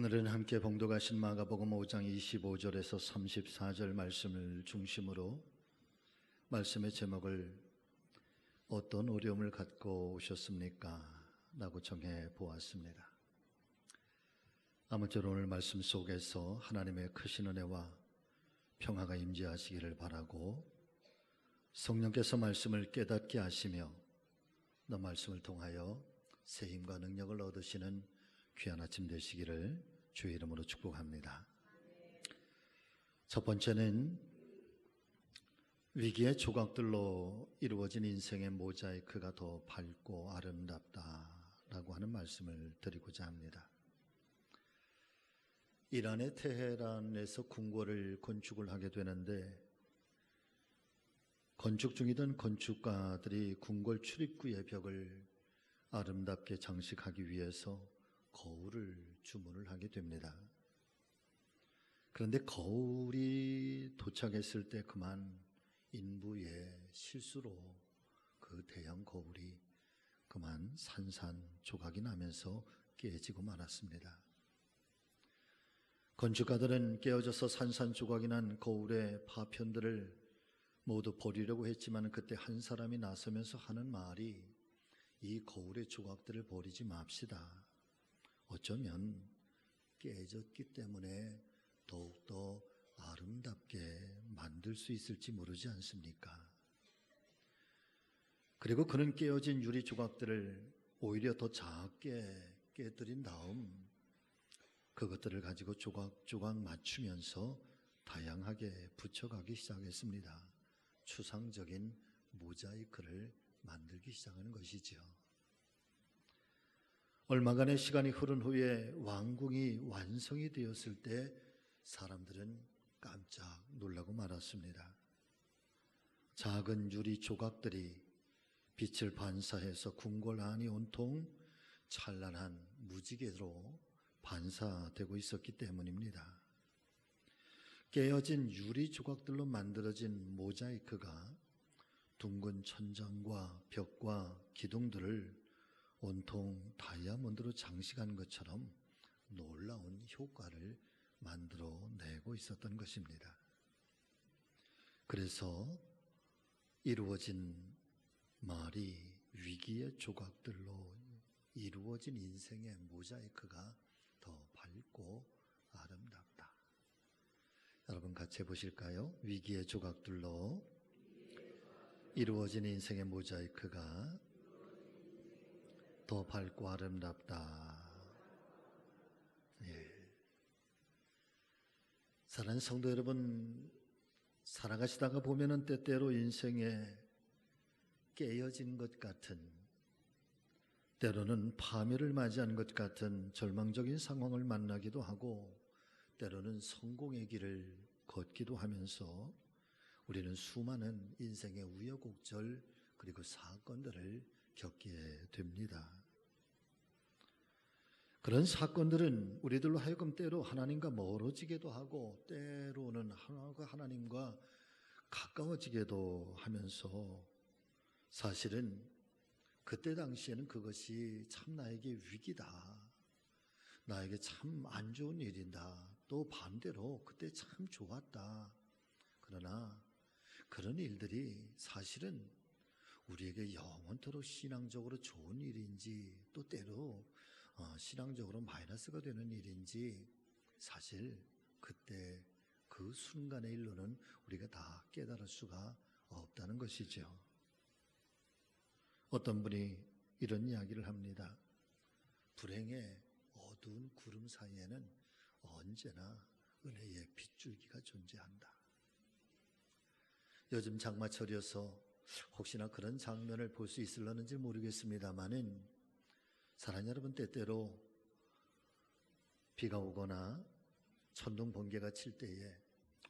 오늘은 함께 봉독하신 마가복음 5장 25절에서 34절 말씀을 중심으로 말씀의 제목을 어떤 어려움을 갖고 오셨습니까? 라고 정해 보았습니다. 아무쪼록 오늘 말씀 속에서 하나님의 크신 은혜와 평화가 임재하시기를 바라고 성령께서 말씀을 깨닫게 하시며 너 말씀을 통하여 새 힘과 능력을 얻으시는 귀한 아침 되시기를 주의 이름으로 축복합니다. 첫 번째는 위기의 조각들로 이루어진 인생의 모자이크가 더 밝고 아름답다라고 하는 말씀을 드리고자 합니다. 이란의 테헤란에서 궁궐을 건축을 하게 되는데 건축 중이던 건축가들이 궁궐 출입구의 벽을 아름답게 장식하기 위해서 거울을 주문을 하게 됩니다. 그런데 거울이 도착했을 때 그만 인부의 실수로 그 대형 거울이 그만 산산조각이 나면서 깨지고 말았습니다. 건축가들은 깨어져서 산산조각이 난 거울의 파편들을 모두 버리려고 했지만 그때 한 사람이 나서면서 하는 말이 이 거울의 조각들을 버리지 맙시다. 어쩌면 깨졌기 때문에 더욱더 아름답게 만들 수 있을지 모르지 않습니까? 그리고 그는 깨어진 유리 조각들을 오히려 더 작게 깨뜨린 다음 그것들을 가지고 조각조각 맞추면서 다양하게 붙여가기 시작했습니다. 추상적인 모자이크를 만들기 시작하는 것이죠. 얼마간의 시간이 흐른 후에 왕궁이 완성이 되었을 때 사람들은 깜짝 놀라고 말았습니다. 작은 유리 조각들이 빛을 반사해서 궁궐 안이 온통 찬란한 무지개로 반사되고 있었기 때문입니다. 깨어진 유리 조각들로 만들어진 모자이크가 둥근 천장과 벽과 기둥들을 온통 다이아몬드로 장식한 것처럼 놀라운 효과를 만들어내고 있었던 것입니다. 그래서 이루어진 말이 위기의 조각들로 이루어진 인생의 모자이크가 더 밝고 아름답다. 여러분 같이 해보실까요? 위기의 조각들로 이루어진 인생의 모자이크가 더 밝고 아름답다. 예. 사랑하는 성도 여러분, 살아가시다가 보면은 때때로 인생에 깨어진 것 같은, 때로는 파멸을 맞이한 것 같은 절망적인 상황을 만나기도 하고, 때로는 성공의 길을 걷기도 하면서 우리는 수많은 인생의 우여곡절 그리고 사건들을 겪게 됩니다. 그런 사건들은 우리들로 하여금 때로 하나님과 멀어지게도 하고 때로는 하나님과 가까워지게도 하면서 사실은 그때 당시에는 그것이 참 나에게 위기다. 나에게 참 안 좋은 일이다. 또 반대로 그때 참 좋았다. 그러나 그런 일들이 사실은 우리에게 영원토록 신앙적으로 좋은 일인지 또 때로 신앙적으로 마이너스가 되는 일인지 사실 그때 그 순간의 일로는 우리가 다 깨달을 수가 없다는 것이죠. 어떤 분이 이런 이야기를 합니다. 불행의 어두운 구름 사이에는 언제나 은혜의 빗줄기가 존재한다. 요즘 장마철이어서 혹시나 그런 장면을 볼 수 있을려는지 모르겠습니다만은 사랑하는 여러분, 때때로 비가 오거나 천둥 번개가 칠 때에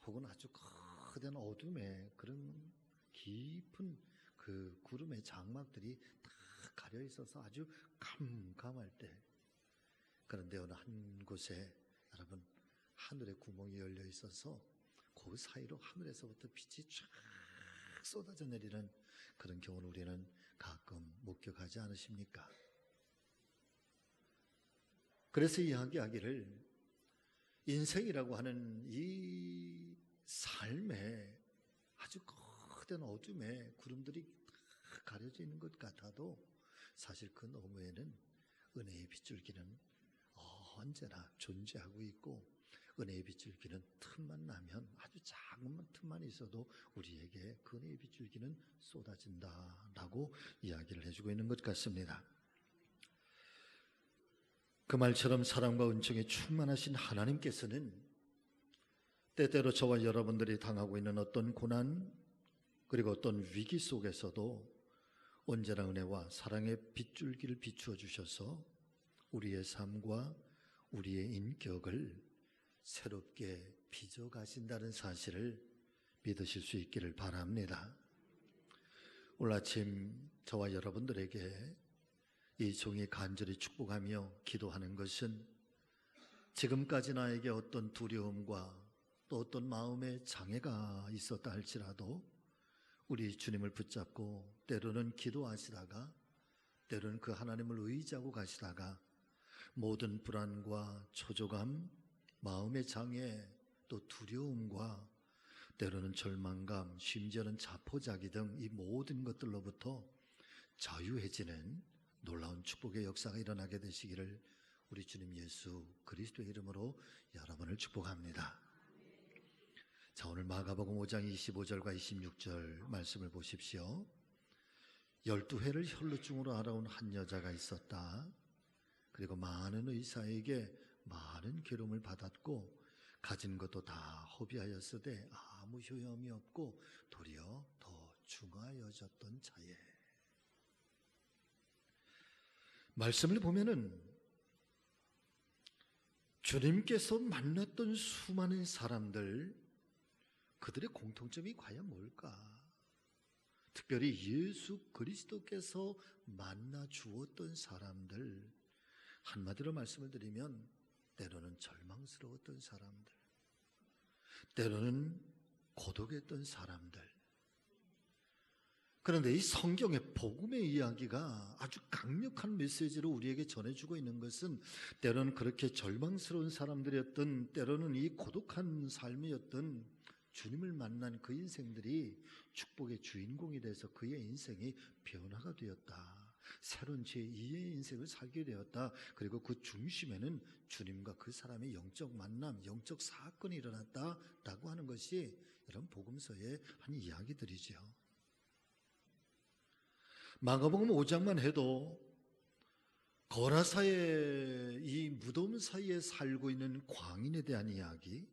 혹은 아주 거대한 어둠에 그런 깊은 그 구름의 장막들이 다 가려 있어서 아주 캄캄할 때, 그런데 어느 한 곳에 여러분 하늘에 구멍이 열려 있어서 그 사이로 하늘에서부터 빛이 쫙 쏟아져 내리는 그런 경우를 우리는 가끔 목격하지 않으십니까? 그래서 이야기하기를 인생이라고 하는 이 삶에 아주 거대한 어둠에 구름들이 가려져 있는 것 같아도 사실 그 너머에는 은혜의 빗줄기는 언제나 존재하고 있고, 은혜의 빗줄기는 틈만 나면, 아주 작은 틈만 있어도 우리에게 그 은혜의 빗줄기는 쏟아진다라고 이야기를 해주고 있는 것 같습니다. 그 말처럼 사랑과 은총에 충만하신 하나님께서는 때때로 저와 여러분들이 당하고 있는 어떤 고난, 그리고 어떤 위기 속에서도 언제나 은혜와 사랑의 빗줄기를 비추어 주셔서 우리의 삶과 우리의 인격을 새롭게 빚어 가신다는 사실을 믿으실 수 있기를 바랍니다. 오늘 아침 저와 여러분들에게 이 종이 간절히 축복하며 기도하는 것은, 지금까지 나에게 어떤 두려움과 또 어떤 마음의 장애가 있었다 할지라도 우리 주님을 붙잡고 때로는 기도하시다가, 때로는 그 하나님을 의지하고 가시다가 모든 불안과 초조감, 마음의 장애, 또 두려움과 때로는 절망감, 심지어는 자포자기 등 이 모든 것들로부터 자유해지는 놀라운 축복의 역사가 일어나게 되시기를 우리 주님 예수 그리스도의 이름으로 여러분을 축복합니다. 자, 오늘 마가복음 5장 25절과 26절 말씀을 보십시오. 12회를 혈루증으로 알아온 한 여자가 있었다. 그리고 많은 의사에게 많은 괴로움을 받았고 가진 것도 다 허비하였으되 아무 효험이 없고 도리어 더 중하여졌던 자에. 말씀을 보면은 주님께서 만났던 수많은 사람들, 그들의 공통점이 과연 뭘까? 특별히 예수 그리스도께서 만나 주었던 사람들, 한마디로 말씀을 드리면 때로는 절망스러웠던 사람들, 때로는 고독했던 사람들. 그런데 이 성경의 복음의 이야기가 아주 강력한 메시지로 우리에게 전해주고 있는 것은, 때로는 그렇게 절망스러운 사람들이었던, 때로는 이 고독한 삶이었던 주님을 만난 그 인생들이 축복의 주인공이 돼서 그의 인생이 변화가 되었다. 새로운 제2의 인생을 살게 되었다. 그리고 그 중심에는 주님과 그 사람의 영적 만남, 영적 사건이 일어났다라고 하는 것이 이런 복음서의 한 이야기들이죠. 마가복음 5장만 해도 거라사의 이 무덤 사이에 살고 있는 광인에 대한 이야기,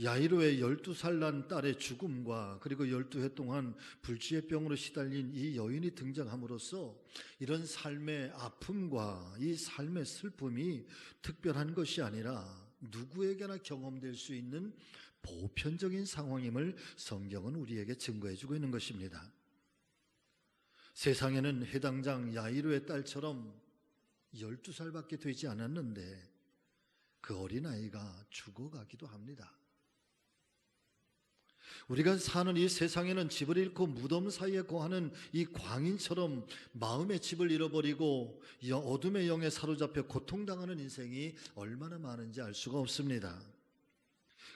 야이로의 12살 난 딸의 죽음과 그리고 12해 동안 불치의 병으로 시달린 이 여인이 등장함으로써 이런 삶의 아픔과 이 삶의 슬픔이 특별한 것이 아니라 누구에게나 경험될 수 있는 보편적인 상황임을 성경은 우리에게 증거해주고 있는 것입니다. 세상에는 해당장 야이로의 딸처럼 12살밖에 되지 않았는데 그 어린아이가 죽어가기도 합니다. 우리가 사는 이 세상에는 집을 잃고 무덤 사이에 거하는 이 광인처럼 마음의 집을 잃어버리고 어둠의 영에 사로잡혀 고통당하는 인생이 얼마나 많은지 알 수가 없습니다.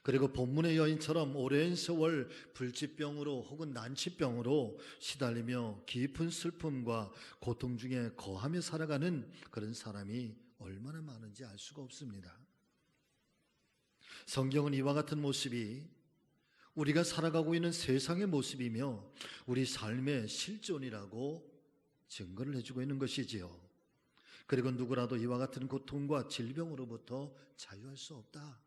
그리고 본문의 여인처럼 오랜 세월 불치병으로 혹은 난치병으로 시달리며 깊은 슬픔과 고통 중에 거하며 살아가는 그런 사람이 얼마나 많은지 알 수가 없습니다. 성경은 이와 같은 모습이 우리가 살아가고 있는 세상의 모습이며 우리 삶의 실존이라고 증거를 해주고 있는 것이지요. 그리고 누구라도 이와 같은 고통과 질병으로부터 자유할 수 없다.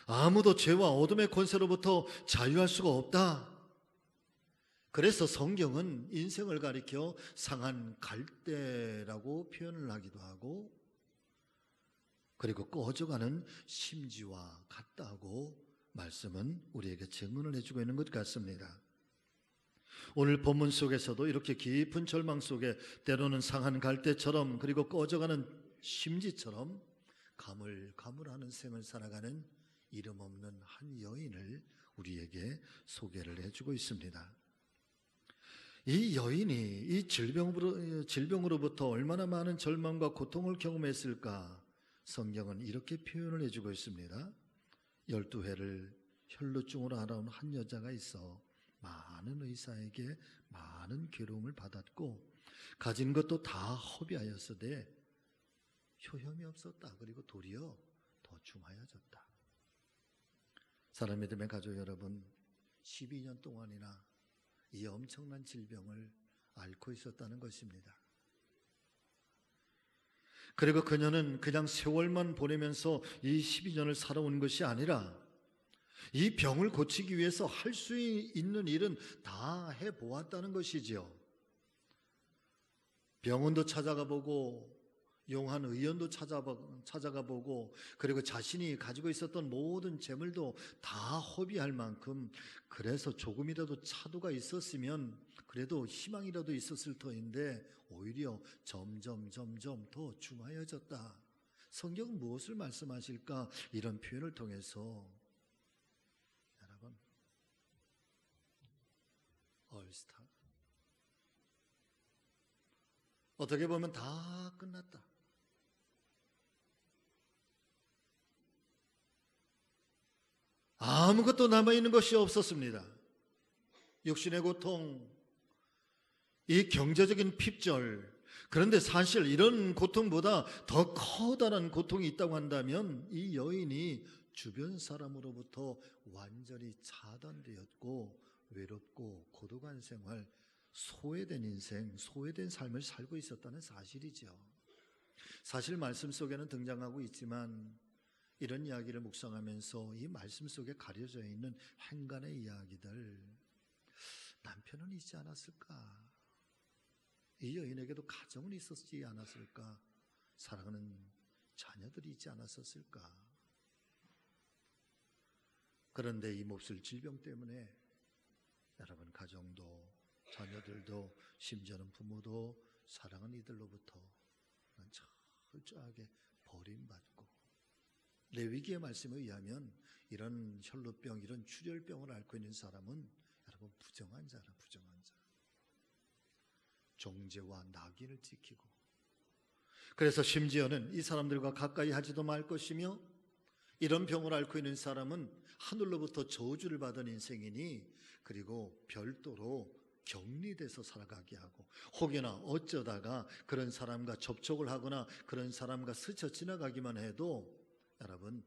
아무도 죄와 어둠의 권세로부터 자유할 수가 없다. 그래서 성경은 인생을 가리켜 상한 갈대라고 표현을 하기도 하고, 그리고 꺼져가는 심지와 같다고 말씀은 우리에게 증언을 해주고 있는 것 같습니다. 오늘 본문 속에서도 이렇게 깊은 절망 속에 때로는 상한 갈대처럼 그리고 꺼져가는 심지처럼 가물가물하는 생을 살아가는 이름 없는 한 여인을 우리에게 소개를 해주고 있습니다. 이 여인이 이 질병으로부터 얼마나 많은 절망과 고통을 경험했을까? 성경은 이렇게 표현을 해주고 있습니다. 12회를 혈루증으로 알아온 한 여자가 있어 많은 의사에게 많은 괴로움을 받았고 가진 것도 다 허비하였으되 효험이 없었다. 그리고 도리어 더 중하여졌다. 사랑하는 믿음의 가족 여러분, 12년 동안이나 이 엄청난 질병을 앓고 있었다는 것입니다. 그리고 그녀는 그냥 세월만 보내면서 이 12년을 살아온 것이 아니라 이 병을 고치기 위해서 할 수 있는 일은 다 해보았다는 것이지요. 병원도 찾아가 보고 용한 의원도 찾아가 보고 그리고 자신이 가지고 있었던 모든 재물도 다 허비할 만큼, 그래서 조금이라도 차도가 있었으면 그래도 희망이라도 있었을 터인데 오히려 점점 더 중하여졌다. 성경은 무엇을 말씀하실까? 이런 표현을 통해서 여러분, 얼스타, 어떻게 보면 다 끝났다. 아무것도 남아있는 것이 없었습니다. 육신의 고통, 이 경제적인 핍절, 그런데 사실 이런 고통보다 더 커다란 고통이 있다고 한다면 이 여인이 주변 사람으로부터 완전히 차단되었고 외롭고 고독한 생활, 소외된 인생, 소외된 삶을 살고 있었다는 사실이죠. 사실 말씀 속에는 등장하고 있지만 이런 이야기를 묵상하면서 이 말씀 속에 가려져 있는 행간의 이야기들, 남편은 있지 않았을까? 이 여인에게도 가정은 있었지 않았을까? 사랑하는 자녀들이 있지 않았었을까? 그런데 이 몹쓸 질병 때문에 여러분, 가정도 자녀들도 심지어는 부모도 사랑하는 이들로부터 철저하게 버림받고, 레위기의 말씀에 의하면 이런 혈루병, 이런 출혈병을 앓고 있는 사람은 여러분 부정한 자라, 부정한 자. 종제와 낙인을 지키고, 그래서 심지어는 이 사람들과 가까이 하지도 말 것이며, 이런 병을 앓고 있는 사람은 하늘로부터 저주를 받은 인생이니 그리고 별도로 격리돼서 살아가게 하고, 혹여나 어쩌다가 그런 사람과 접촉을 하거나 그런 사람과 스쳐 지나가기만 해도 여러분,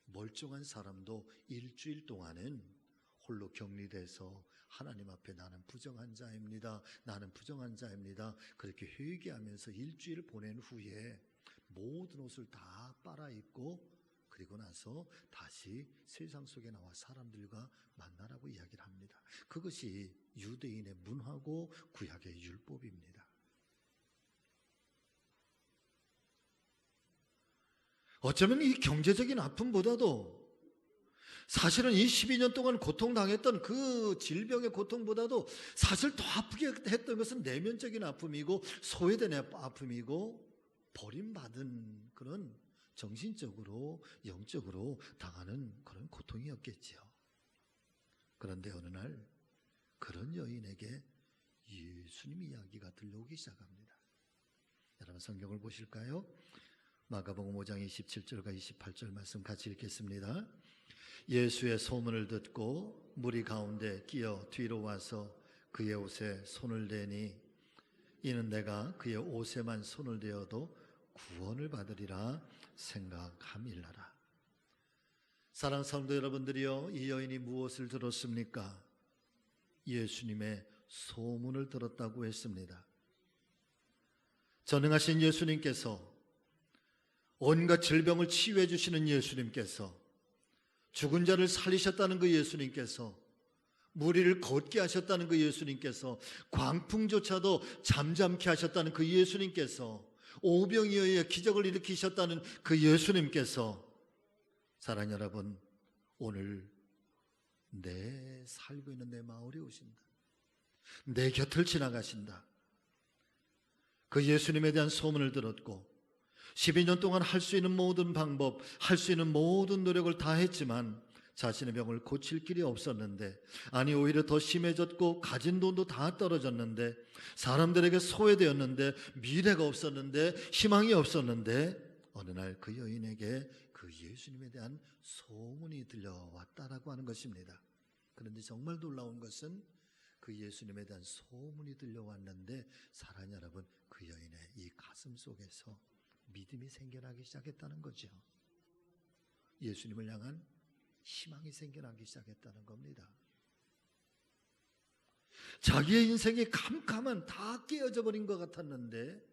멀쩡한 사람도 일주일 동안은 홀로 격리돼서 하나님 앞에 나는 부정한 자입니다, 나는 부정한 자입니다, 그렇게 회개하면서 일주일 보낸 후에 모든 옷을 다 빨아입고 그리고 나서 다시 세상 속에 나와 사람들과 만나라고 이야기를 합니다. 그것이 유대인의 문화고 구약의 율법입니다. 어쩌면 이 경제적인 아픔보다도, 사실은 이 12년 동안 고통당했던 그 질병의 고통보다도 사실 더 아프게 했던 것은 내면적인 아픔이고 소외된 아픔이고 버림받은 그런 정신적으로 영적으로 당하는 그런 고통이었겠지요. 그런데 어느 날 그런 여인에게 예수님 이야기가 들려오기 시작합니다. 여러분, 성경을 보실까요? 마가복음 5장 27절과 28절 말씀 같이 읽겠습니다. 예수의 소문을 듣고 무리 가운데 끼어 뒤로 와서 그의 옷에 손을 대니 이는 내가 그의 옷에만 손을 대어도 구원을 받으리라 생각함일라라. 사랑하는 성도 여러분들이요, 이 여인이 무엇을 들었습니까? 예수님의 소문을 들었다고 했습니다. 전능하신 예수님께서, 온갖 질병을 치유해 주시는 예수님께서, 죽은 자를 살리셨다는 그 예수님께서, 무리를 걷게 하셨다는 그 예수님께서, 광풍조차도 잠잠케 하셨다는 그 예수님께서, 오병이어에 의해 기적을 일으키셨다는 그 예수님께서, 사랑하는 여러분, 오늘 내 살고 있는 내 마을에 오신다. 내 곁을 지나가신다. 그 예수님에 대한 소문을 들었고 12년 동안 할 수 있는 모든 방법, 할 수 있는 모든 노력을 다 했지만 자신의 병을 고칠 길이 없었는데, 아니 오히려 더 심해졌고 가진 돈도 다 떨어졌는데, 사람들에게 소외되었는데, 미래가 없었는데, 희망이 없었는데, 어느 날 그 여인에게 그 예수님에 대한 소문이 들려왔다라고 하는 것입니다. 그런데 정말 놀라운 것은 그 예수님에 대한 소문이 들려왔는데 사랑하는 여러분, 그 여인의 이 가슴 속에서 믿음이 생겨나기 시작했다는 거죠. 예수님을 향한 희망이 생겨나기 시작했다는 겁니다. 자기의 인생이 캄캄한 다 깨어져 버린 것 같았는데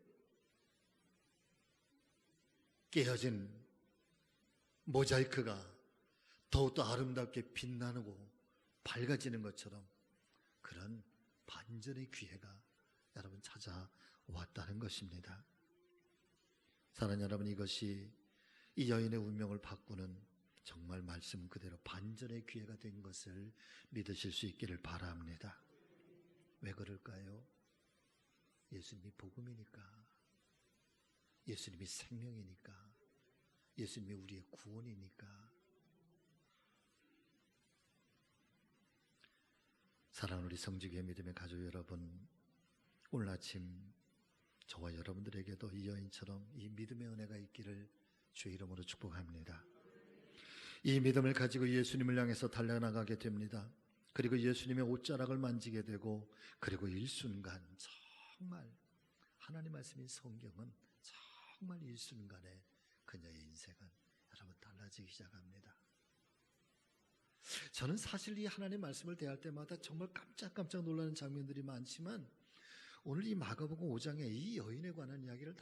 깨어진 모자이크가 더욱더 아름답게 빛나고 밝아지는 것처럼 그런 반전의 기회가 여러분 찾아왔다는 것입니다. 사랑하는 여러분, 이것이 이 여인의 운명을 바꾸는 정말 말씀 그대로 반전의 기회가 된 것을 믿으실 수 있기를 바랍니다. 왜 그럴까요? 예수님이 복음이니까, 예수님이 생명이니까, 예수님이 우리의 구원이니까. 사랑하는 우리 성지교회 믿음의 가족 여러분, 오늘 아침 저와 여러분들에게도 이 여인처럼 이 믿음의 은혜가 있기를 주의 이름으로 축복합니다. 이 믿음을 가지고 예수님을 향해서 달려나가게 됩니다. 그리고 예수님의 옷자락을 만지게 되고, 그리고 일순간 정말 하나님 말씀인 성경은 정말 일순간에 그녀의 인생은 여러분 달라지기 시작합니다. 저는 사실 이 하나님 말씀을 대할 때마다 정말 깜짝깜짝 놀라는 장면들이 많지만, 오늘 이 마가복음 5장의 이 여인에 관한 이야기를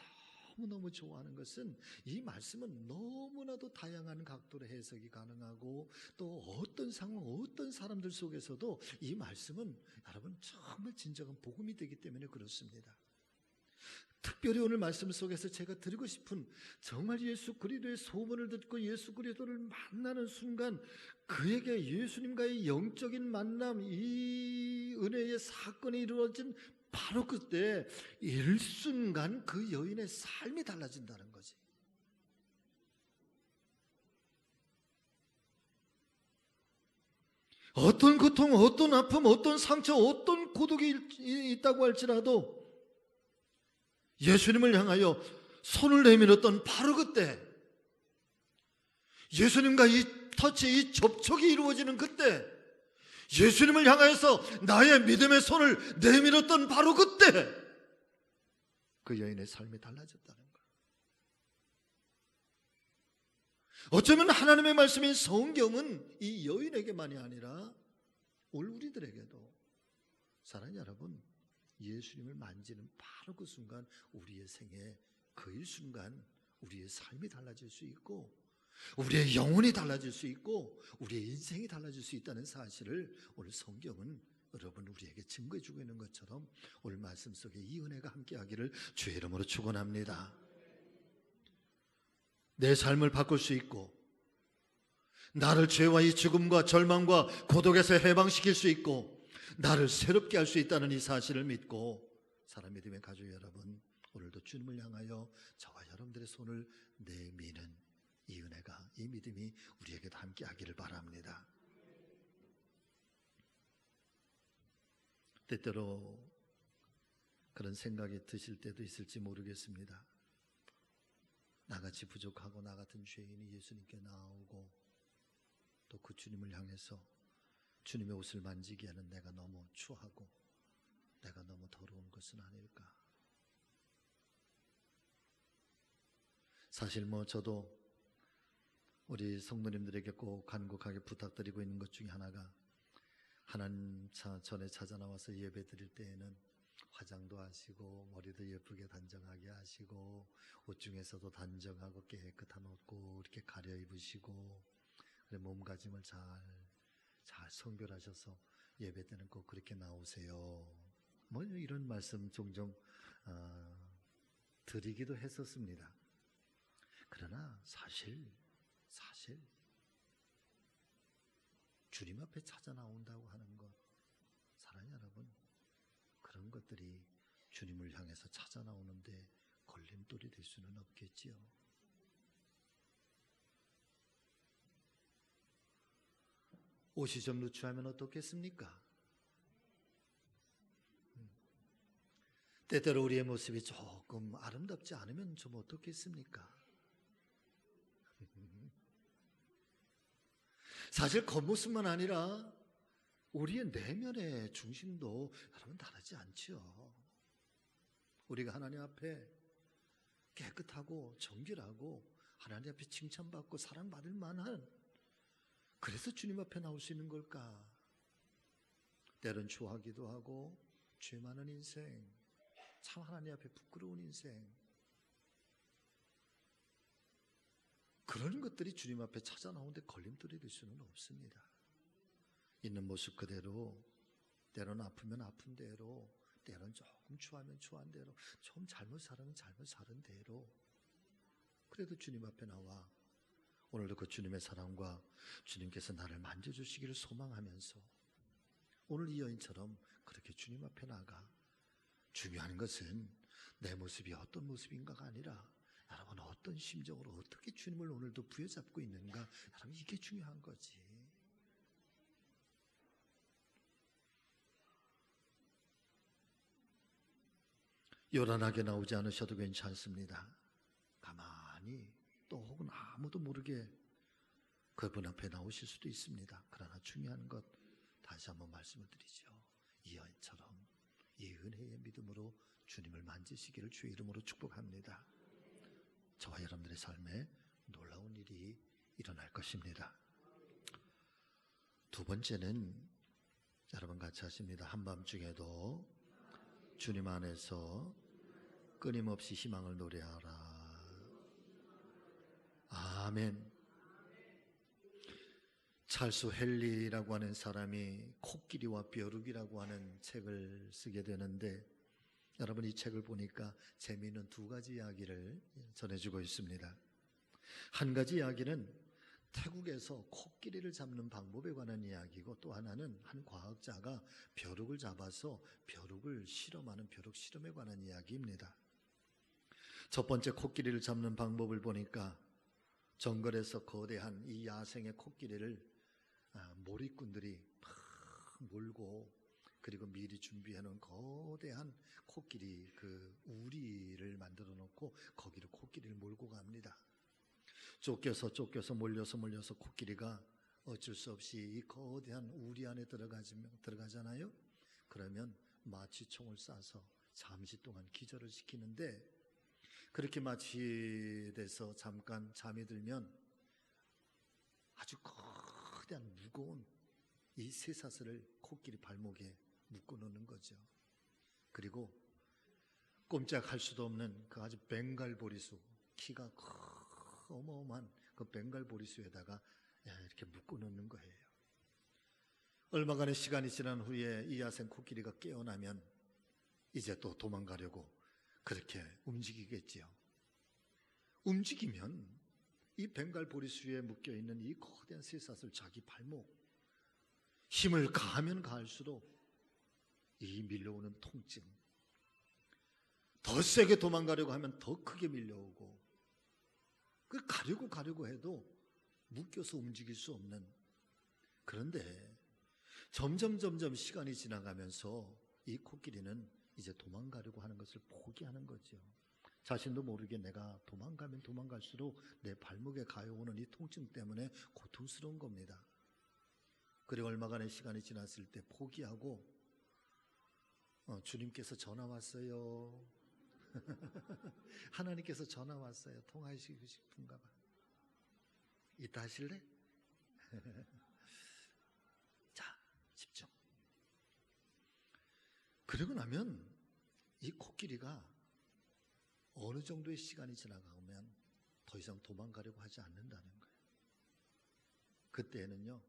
너무너무 좋아하는 것은 이 말씀은 너무나도 다양한 각도로 해석이 가능하고, 또 어떤 상황, 어떤 사람들 속에서도 이 말씀은 여러분 정말 진정한 복음이 되기 때문에 그렇습니다. 특별히 오늘 말씀 속에서 제가 드리고 싶은, 정말 예수 그리스도의 소문을 듣고 예수 그리스도를 만나는 순간 그에게 예수님과의 영적인 만남, 이 은혜의 사건이 이루어진 바로 그때 일순간 그 여인의 삶이 달라진다는 거지. 어떤 고통, 어떤 아픔, 어떤 상처, 어떤 고독이 있다고 할지라도 예수님을 향하여 손을 내밀었던 바로 그때, 예수님과 이 터치, 이 접촉이 이루어지는 그때, 예수님을 향하여서 나의 믿음의 손을 내밀었던 바로 그때 그 여인의 삶이 달라졌다는 거예요. 어쩌면 하나님의 말씀인 성경은 이 여인에게만이 아니라 오늘 우리들에게도, 사랑하는 여러분, 예수님을 만지는 바로 그 순간 우리의 생애, 그 일순간 우리의 삶이 달라질 수 있고, 우리의 영혼이 달라질 수 있고, 우리의 인생이 달라질 수 있다는 사실을 오늘 성경은 여러분 우리에게 증거해 주고 있는 것처럼 오늘 말씀 속에 이 은혜가 함께하기를 주의 이름으로 축원합니다. 내 삶을 바꿀 수 있고, 나를 죄와 이 죽음과 절망과 고독에서 해방시킬 수 있고, 나를 새롭게 할 수 있다는 이 사실을 믿고, 사랑 믿음의 가족 여러분, 오늘도 주님을 향하여 저와 여러분들의 손을 내미는 이 은혜가, 이 믿음이 우리에게도 함께 하기를 바랍니다. 때때로 그런 생각이 드실 때도 있을지 모르겠습니다. 나같이 부족하고 나 같은 죄인이 예수님께 나오고, 또 그 주님을 향해서 주님의 옷을 만지기에는 내가 너무 추하고 내가 너무 더러운 것은 아닐까. 사실 저도 우리 성도님들에게 꼭 간곡하게 부탁드리고 있는 것 중에 하나가, 하나님 전에 찾아 나와서 예배 드릴 때에는 화장도 하시고 머리도 예쁘게 단정하게 하시고 옷 중에서도 단정하고 깨끗한 옷고 이렇게 가려 입으시고, 몸가짐을 잘 성별하셔서 예배 때는 꼭 그렇게 나오세요. 이런 말씀 종종 드리기도 했었습니다. 그러나 사실 주님 앞에 찾아 나온다고 하는 것, 사랑하는 여러분, 그런 것들이 주님을 향해서 찾아 나오는데 걸림돌이 될 수는 없겠지요. 옷이 좀 누추하면 어떻겠습니까? 때때로 우리의 모습이 조금 아름답지 않으면 좀 어떻겠습니까? 사실 겉모습만 아니라 우리의 내면의 중심도 여러분 다르지 않죠. 우리가 하나님 앞에 깨끗하고 정결하고 하나님 앞에 칭찬받고 사랑받을 만한, 그래서 주님 앞에 나올 수 있는 걸까? 때론 추하기도 하고 죄 많은 인생, 참 하나님 앞에 부끄러운 인생, 그런 것들이 주님 앞에 찾아 나오는데 걸림돌이 될 수는 없습니다. 있는 모습 그대로, 때로는 아프면 아픈 대로, 때로는 조금 추하면 추한 대로, 좀 잘못 살으면 잘못 사는 대로, 그래도 주님 앞에 나와 오늘도 그 주님의 사랑과 주님께서 나를 만져주시기를 소망하면서 오늘 이 여인처럼 그렇게 주님 앞에 나가. 중요한 것은 내 모습이 어떤 모습인가가 아니라 여러분 어떤 심정으로 어떻게 주님을 오늘도 부여잡고 있는가, 여러분 이게 중요한 거지. 요란하게 나오지 않으셔도 괜찮습니다. 가만히 또 혹은 아무도 모르게 그분 앞에 나오실 수도 있습니다. 그러나 중요한 것 다시 한번 말씀을 드리죠. 이 여인처럼 이 은혜의 믿음으로 주님을 만지시기를 주의 이름으로 축복합니다. 저와 여러분들의 삶에 놀라운 일이 일어날 것입니다. 두 번째는 여러분 같이 하십니다. 한밤중에도 주님 안에서 끊임없이 희망을 노래하라. 아멘. 찰스 헨리라고 하는 사람이 코끼리와 벼룩이라고 하는 책을 쓰게 되는데, 여러분 이 책을 보니까 재미있는 두 가지 이야기를 전해주고 있습니다. 한 가지 이야기는 태국에서 코끼리를 잡는 방법에 관한 이야기고, 또 하나는 한 과학자가 벼룩을 잡아서 벼룩을 실험하는 벼룩 실험에 관한 이야기입니다. 첫 번째 코끼리를 잡는 방법을 보니까 정글에서 거대한 이 야생의 코끼리를 몰입꾼들이 막 몰고, 그리고 미리 준비해놓은 거대한 코끼리 그 우리를 만들어 놓고 거기로 코끼리를 몰고 갑니다. 쫓겨서 몰려서 코끼리가 어쩔 수 없이 이 거대한 우리 안에 들어가잖아요. 그러면 마취총을 쏴서 잠시 동안 기절을 시키는데, 그렇게 마취돼서 잠깐 잠이 들면 아주 거대한 무거운 이 쇠사슬을 코끼리 발목에 묶어 놓는 거죠. 그리고 꼼짝할 수도 없는 그 아주 벵갈 보리수, 키가 어마어마한 그 벵갈 보리수에다가 이렇게 묶어 놓는 거예요. 얼마간의 시간이 지난 후에 이 야생 코끼리가 깨어나면 이제 또 도망가려고 그렇게 움직이겠지요. 움직이면 이 벵갈 보리수에 묶여있는 이 거대한 쇠사슬, 자기 발목, 힘을 가하면 가할수록 이 밀려오는 통증, 더 세게 도망가려고 하면 더 크게 밀려오고, 그 가려고 해도 묶여서 움직일 수 없는. 그런데 점점 시간이 지나가면서 이 코끼리는 이제 도망가려고 하는 것을 포기하는 거죠. 자신도 모르게 내가 도망가면 도망갈수록 내 발목에 가여오는 이 통증 때문에 고통스러운 겁니다. 그리고 얼마간의 시간이 지났을 때 포기하고 주님께서 전화 왔어요. 하나님께서 전화 왔어요. 통화하시고 싶은가 봐. 이따 하실래? 자, 집중. 그러고 나면 이 코끼리가 어느 정도의 시간이 지나가면 더 이상 도망가려고 하지 않는다는 거예요. 그때는요,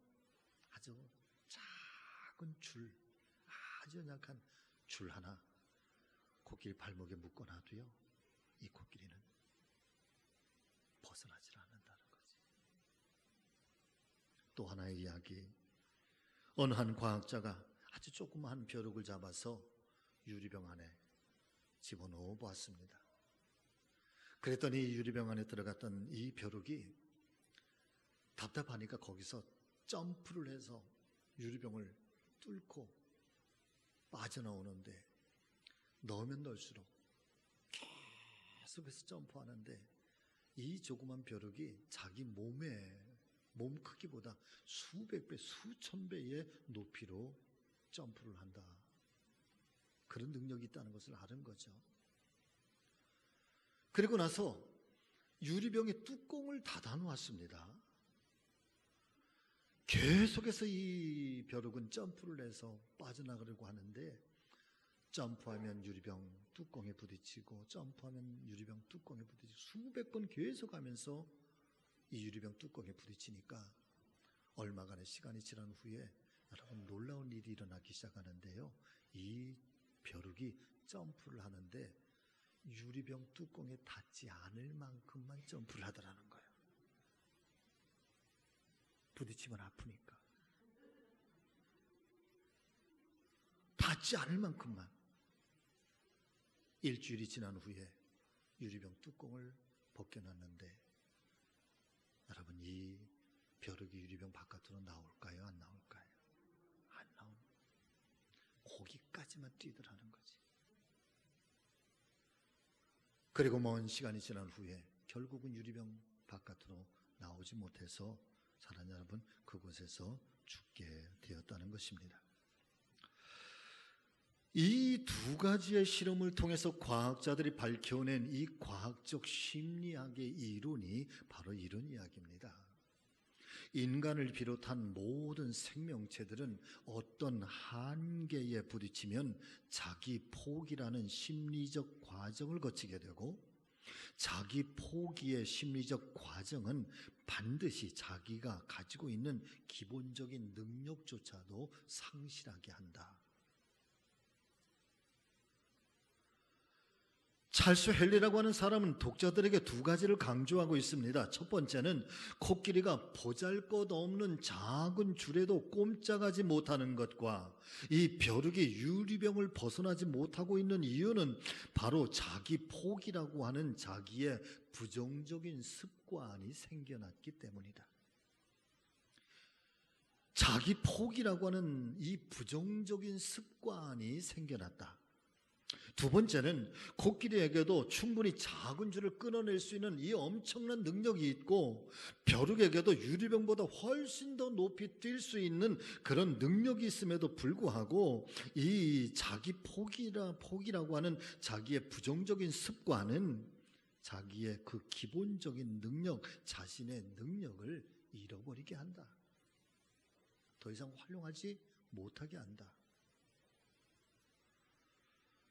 아주 작은 줄, 아주 약한 줄 하나 코끼리 발목에 묶어놔도요, 이 코끼리는 벗어나질 않는다는 거지. 또 하나의 이야기, 어느 한 과학자가 아주 조그마한 벼룩을 잡아서 유리병 안에 집어넣어 보았습니다. 그랬더니 이 유리병 안에 들어갔던 이 벼룩이 답답하니까 거기서 점프를 해서 유리병을 뚫고 빠져나오는데, 넣으면 넣을수록 계속해서 점프하는데 이 조그만 벼룩이 자기 몸에 몸 크기보다 수백 배, 수천 배의 높이로 점프를 한다. 그런 능력이 있다는 것을 아는 거죠. 그리고 나서 유리병의 뚜껑을 닫아 놓았습니다. 계속해서 이 벼룩은 점프를 해서 빠져나가려고 하는데, 점프하면 유리병 뚜껑에 부딪히고 점프하면 유리병 뚜껑에 부딪히고 수백 번 계속하면서 이 유리병 뚜껑에 부딪히니까 얼마간의 시간이 지난 후에 여러분 놀라운 일이 일어나기 시작하는데요. 이 벼룩이 점프를 하는데 유리병 뚜껑에 닿지 않을 만큼만 점프를 하더라는 거예요. 부딪히면 아프니까. 닿지 않을 만큼만. 일주일이 지난 후에 유리병 뚜껑을 벗겨놨는데, 여러분 이 벼룩이 유리병 바깥으로 나올까요? 안 나올까요? 안 나옵니다. 거기까지만 뛰더라는 거지. 그리고 먼 시간이 지난 후에 결국은 유리병 바깥으로 나오지 못해서 사랑하는 여러분, 그곳에서 죽게 되었다는 것입니다. 이 두 가지의 실험을 통해서 과학자들이 밝혀낸 이 과학적 심리학의 이론이 바로 이런 이야기입니다. 인간을 비롯한 모든 생명체들은 어떤 한계에 부딪히면 자기 포기라는 심리적 과정을 거치게 되고, 자기 포기의 심리적 과정은 반드시 자기가 가지고 있는 기본적인 능력조차도 상실하게 한다. 찰스 헨리라고 하는 사람은 독자들에게 두 가지를 강조하고 있습니다. 첫 번째는 코끼리가 보잘것없는 작은 줄에도 꼼짝하지 못하는 것과 이 벼룩이 유리병을 벗어나지 못하고 있는 이유는 바로 자기 포기라고 하는 자기의 부정적인 습관이 생겨났기 때문이다. 자기 포기라고 하는 이 부정적인 습관이 생겨났다. 두 번째는 코끼리에게도 충분히 작은 줄을 끊어낼 수 있는 이 엄청난 능력이 있고, 벼룩에게도 유리병보다 훨씬 더 높이 뛸 수 있는 그런 능력이 있음에도 불구하고 이 자기 포기라고 하는 자기의 부정적인 습관은 자기의 그 기본적인 능력, 자신의 능력을 잃어버리게 한다. 더 이상 활용하지 못하게 한다.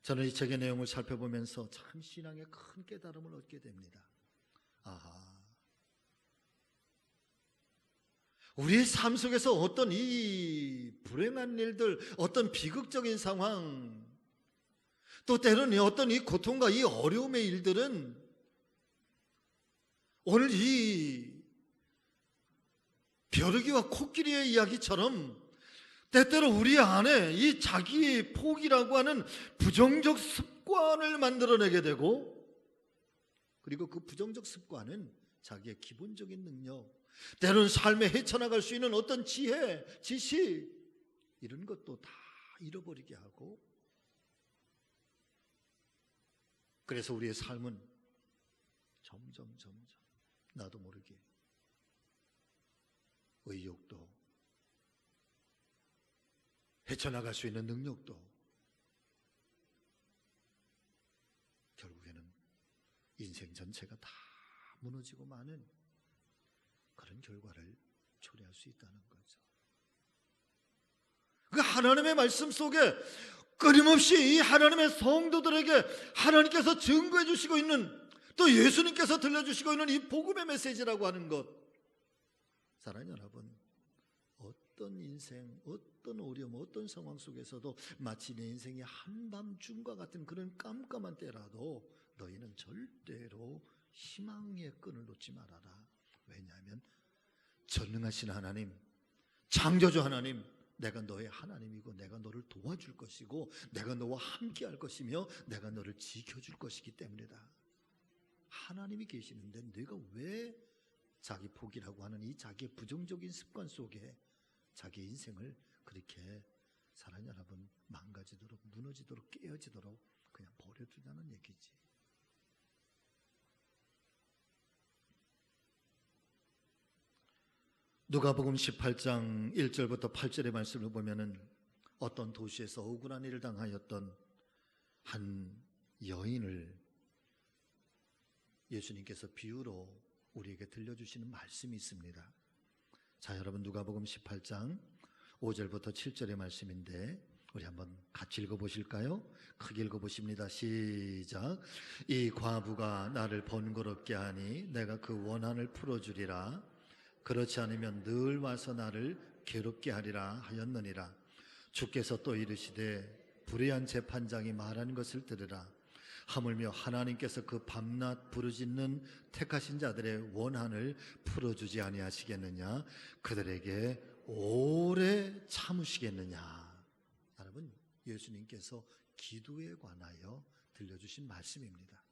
저는 이 책의 내용을 살펴보면서 참 신앙의 큰 깨달음을 얻게 됩니다. 아하, 우리의 삶 속에서 어떤 이 불행한 일들, 어떤 비극적인 상황, 또 때로는 어떤 이 고통과 이 어려움의 일들은 오늘 이 벼룩이와 코끼리의 이야기처럼 때때로 우리 안에 이 자기 포기라고 하는 부정적 습관을 만들어내게 되고, 그리고 그 부정적 습관은 자기의 기본적인 능력, 때로는 삶에 헤쳐나갈 수 있는 어떤 지혜, 지식, 이런 것도 다 잃어버리게 하고, 그래서 우리의 삶은 점점 나도 모르게 의욕도, 헤쳐나갈 수 있는 능력도 결국에는 인생 전체가 다 무너지고 마는 그런 결과를 초래할 수 있다는 거죠. 그 하나님의 말씀 속에 끊임없이 이 하나님의 성도들에게 하나님께서 증거해 주시고 있는, 또 예수님께서 들려주시고 있는 이 복음의 메시지라고 하는 것, 사랑하는 여러분, 어떤 인생, 어떤 어려움, 어떤 상황 속에서도 마치 내 인생이 한밤중과 같은 그런 깜깜한 때라도 너희는 절대로 희망의 끈을 놓지 말아라. 왜냐하면 전능하신 하나님, 창조주 하나님, 내가 너의 하나님이고 내가 너를 도와줄 것이고 내가 너와 함께 할 것이며 내가 너를 지켜줄 것이기 때문이다. 하나님이 계시는데 네가 왜 자기 포기라고 하는 이 자기의 부정적인 습관 속에 자기 인생을 그렇게, 사랑하는 여러분, 망가지도록, 무너지도록, 깨어지도록 그냥 버려두자는 얘기지. 누가복음 18장 1절부터 8절의 말씀을 보면은 어떤 도시에서 억울한 일을 당하였던 한 여인을 예수님께서 비유로 우리에게 들려주시는 말씀이 있습니다. 자, 여러분, 누가복음 18장 5절부터 7절의 말씀인데 우리 한번 같이 읽어보실까요? 크게 읽어보십니다. 시작. 이 과부가 나를 번거롭게 하니 내가 그 원한을 풀어주리라. 그렇지 않으면 늘 와서 나를 괴롭게 하리라 하였느니라. 주께서 또 이르시되 불의한 재판장이 말하는 것을 들으라. 하물며 하나님께서 그 밤낮 부르짖는 택하신 자들의 원한을 풀어주지 아니하시겠느냐? 그들에게 오래 참으시겠느냐? 여러분, 예수님께서 기도에 관하여 들려주신 말씀입니다.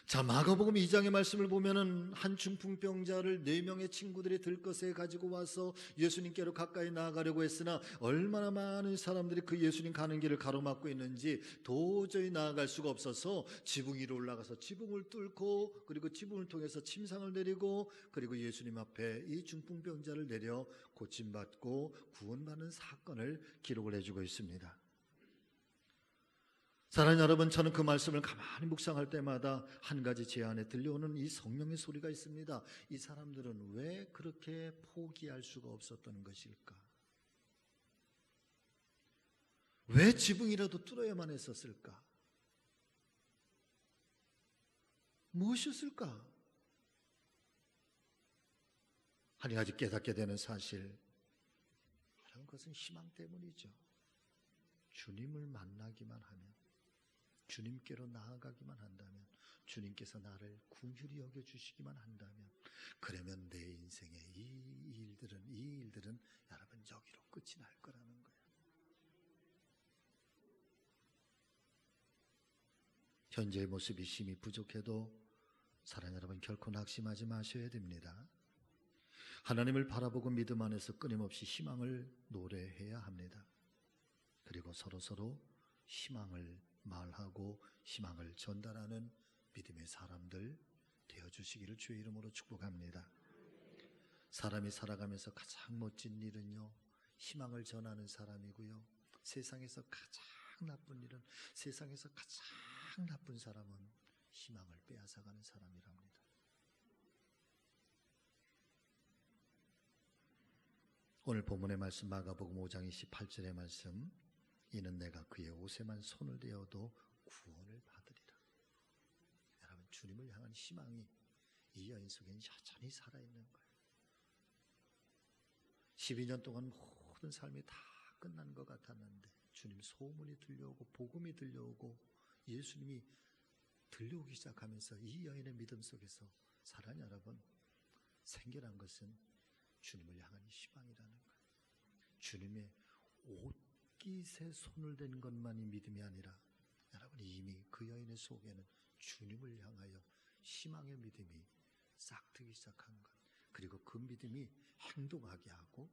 자, 마가복음 2장의 말씀을 보면은 한 중풍병자를 4명의 친구들이 들것에 가지고 와서 예수님께로 가까이 나아가려고 했으나 얼마나 많은 사람들이 그 예수님 가는 길을 가로막고 있는지 도저히 나아갈 수가 없어서 지붕 위로 올라가서 지붕을 뚫고 그리고 지붕을 통해서 침상을 내리고 그리고 예수님 앞에 이 중풍병자를 내려 고침받고 구원받는 사건을 기록을 해주고 있습니다. 사랑하는 여러분, 저는 그 말씀을 가만히 묵상할 때마다 한 가지 제 안에 들려오는 이 성령의 소리가 있습니다. 이 사람들은 왜 그렇게 포기할 수가 없었던 것일까? 왜 지붕이라도 뚫어야만 했었을까? 무엇이었을까? 한 가지 깨닫게 되는 사실, 그런 것은 희망 때문이죠. 주님을 만나기만 하면, 주님께로 나아가기만 한다면, 주님께서 나를 긍휼히 여겨주시기만 한다면, 그러면 내 인생의 이 일들은 여러분 여기로 끝이 날 거라는 거예요. 현재의 모습이 심히 부족해도 사랑하는 여러분, 결코 낙심하지 마셔야 됩니다. 하나님을 바라보고 믿음 안에서 끊임없이 희망을 노래해야 합니다. 그리고 서로 희망을 말하고 희망을 전달하는 믿음의 사람들 되어주시기를 주의 이름으로 축복합니다. 사람이 살아가면서 가장 멋진 일은요, 희망을 전하는 사람이고요, 세상에서 가장 나쁜 일은, 세상에서 가장 나쁜 사람은 희망을 빼앗아가는 사람이랍니다. 오늘 본문의 말씀 마가복음 5장 28절의 말씀, 이는 내가 그의 옷에만 손을 대어도 구원을 받으리라. 여러분, 주님을 향한 희망이 이 여인 속에는 여전히 살아있는 거예요. 12년 동안 모든 삶이 다 끝난 것 같았는데 주님 소문이 들려오고 복음이 들려오고 예수님이 들려오기 시작하면서 이 여인의 믿음 속에서 사랑하는 여러분, 생겨난 것은 주님을 향한 희망이라는 거예요. 주님의 옷깃에 손을 댄 것만이 믿음이 아니라 여러분, 이미 그 여인의 속에는 주님을 향하여 희망의 믿음이 싹트기 시작한 것, 그리고 그 믿음이 행동하게 하고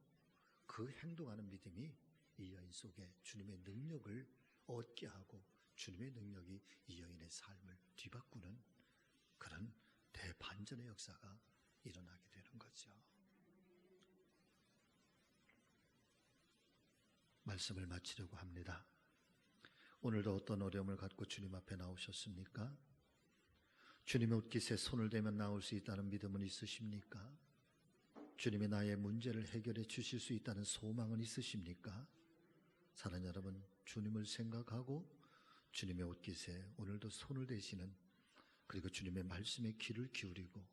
그 행동하는 믿음이 이 여인 속에 주님의 능력을 얻게 하고 주님의 능력이 이 여인의 삶을 뒤바꾸는 그런 대반전의 역사가 일어나게 되는 거죠. 말씀을 마치려고 합니다. 오늘도 어떤 어려움을 갖고 주님 앞에 나오셨습니까? 주님의 옷깃에 손을 대면 나올 수 있다는 믿음은 있으십니까? 주님이 나의 문제를 해결해 주실 수 있다는 소망은 있으십니까? 사랑하는 여러분, 주님을 생각하고 주님의 옷깃에 오늘도 손을 대시는, 그리고 주님의 말씀에 귀를 기울이고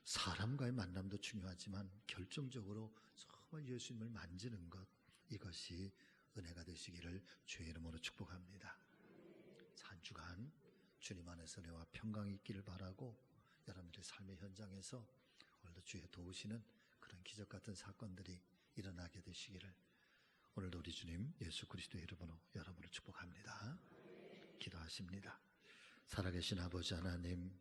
사람과의 만남도 중요하지만 결정적으로 정말 예수님을 만지는 것, 이것이 은혜가 되시기를 주의 이름으로 축복합니다. 한 주간 주님 안에서 은혜와 평강이 있기를 바라고, 여러분들의 삶의 현장에서 오늘도 주의 도우시는 그런 기적 같은 사건들이 일어나게 되시기를 오늘도 우리 주님 예수 그리스도의 이름으로 여러분을 축복합니다. 기도하십니다. 살아계신 아버지 하나님,